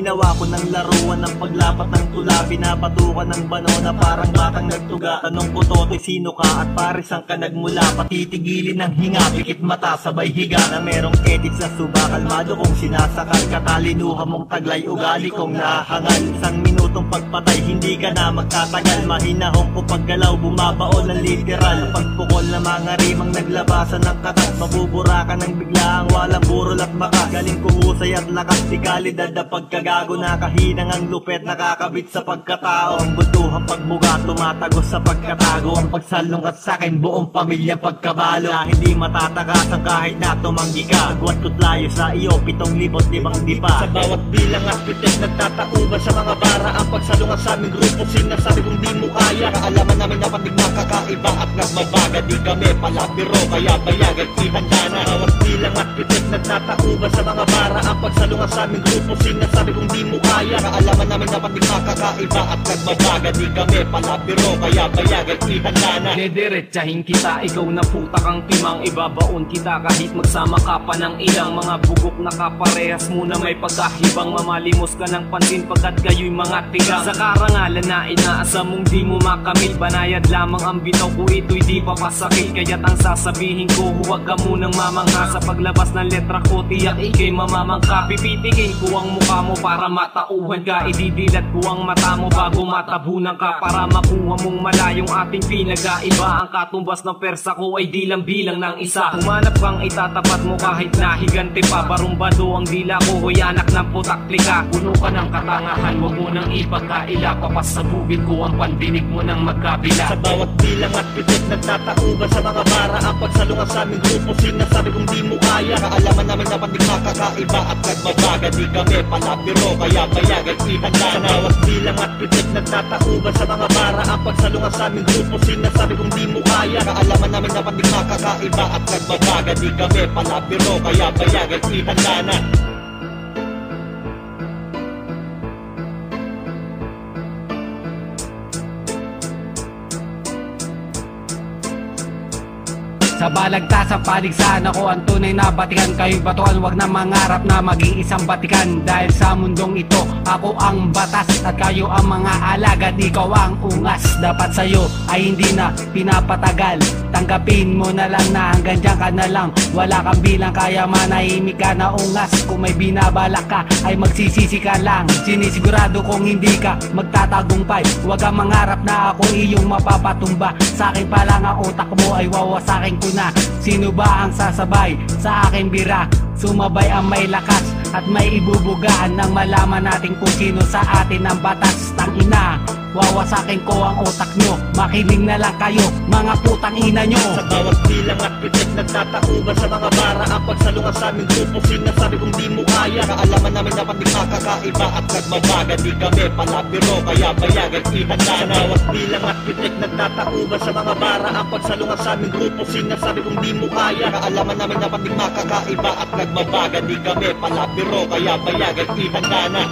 Ginawa ko ng laruan ng paglapat ng tula, pinapatukan ng bano na parang batang nagtuga. Tanong ko Totoy, sino ka at pares ang ka nagmula? Patitigilin ng hinga, pikit mata, sabay higa na merong edits na suba. Kalmado kong sinasakal, katalinuha mong taglay, ugali kong nahangal. Isang minutong pagpatay, hindi ka na magtatagal. Mahinahong ko paggalaw, bumabaon ng literal. Pagpukol na mga rimang naglabasan ng katas, mabubura ka ng biglaang walang burol at makas. Galing kuhusay at lakas, di kalidad na pagkagago. Nakahinang ang lupet, nakakabit sa pagkatao. Ang butuhang pagbuga, tumatagos sa pagkatago. Ang pagsalungat sa'kin, buong pamilya pagkabalo. Na hindi matatakasan kahit na tumanggi ka. Agwat tutlayo sa iyo, 7,000 di pa. Sa bawat bilang at pitek, nagtatauba sa mga bara. Ang pagsalungat sa aming grupo, sinasabi kong di mo kaya. Kaalaman namin na pandigma kakaiba at nagmabaga. Di kami palabiro, kaya bayagay ihanda na. Bawat bilang at pitek, nagtatauba sa mga bara. Ang pagsalungat sa aming grupo, sinasabi kong di mo kaya. Kaalaman namin na pandigma kakaiba at nagmabaga. Di kami palabiro, kaya bayagay ihanda na. Dederetsahin kita, ikaw na puta kang timang. Ibabaon kita kahit magsama ka pa ng ilang mga bugok na kaparehas mo na may pagkahibang. Mamalimos ka ng pansin pagkat kayo'y mga tigang. Sa karangalan na inaasam mong di mo makamil, banayad lamang ang bitaw ko, ito'y di papasakil. Kaya't ang sasabihin ko, huwag ka munang mamangha. Sa paglabas ng letra ko, tiyak ikay mamamangka. Pipitikin ko ang mukha mo para matauhan ka. Ididilat ko ang mata mo bago matabunan ka, para makuha mong malayong ating pinag-aiba. Ang katumbas ng persa ko ay di lang bilang ng isa. Humanap kang itatapat mo kahit nahigante pa. Barumbado ang dila ko, hoy anak ng putak-plika. Puno ka ng katangahan, huwag mo nang ipagkaila. Papasabugin ko ang pandinig mo ng magkabila. Sa bawat bilang at pitik, nagtatauba sa mga bara. Ang pagsalungat sa aming grupo, sinasabi kong di mo kaya. Kaalaman namin na pandigma kakaiba at nagmabaga. Di kami palabiro, kaya bayagay ihanda na. Sa bawat bilang at pitik, nagtatauba sa mga bara. Ang pagsalungat sa aming grupo, sinasabi kong di mo kaya. Kaalaman namin na pandigma kakaiba at nagmabaga. Di kami palabiro, kaya bayagay ihanda na. Sa balagtasan paligsahan ako ang tunay na batikan. Kayo'y batuan, wag na mangarap na maging isang batikan. Dahil sa mundong ito, ako ang batas at kayo ang mga alagad. Ikaw ang ungas, dapat sa'yo ay hindi na pinapatagal. Tanggapin mo na lang na hanggang dyan ka na lang. Wala kang bilang, kaya manahimik ka na ungas. Kung may binabalak ka ay magsisisi ka lang. Sinisigurado kong hindi ka magtatagumpay. Wag kang mangarap na ako iyong mapapatumba. Sa akin pa lang ang utak mo ay wawasakin ko na. Sino ba ang sasabay sa aking bira? Sumabay ang may lakas at may ibubugaan nang malaman natin kung sino sa atin ang batas. Tangina, wawasakin ko ang utak nyo. Makiling na lang kayo, mga putang ina nyo. Sa bawat bilang at pitik, nagtatauba sa mga bara. Ang pagsalungat sa aming grupo, sinasabi kong di mo kaya. Kaalaman namin na pandigma kakaiba at nagmabaga. Di kami palabiro, kaya bayagay ihanda na. Sa bawat bilang at pitik, nagtatauba sa mga bara. Ang pagsalungat sa aming grupo, sinasabi kong di mo kaya. Kaalaman namin na pandigma kakaiba at nagmabaga. Di kami palabiro, kaya bayagay ihanda na.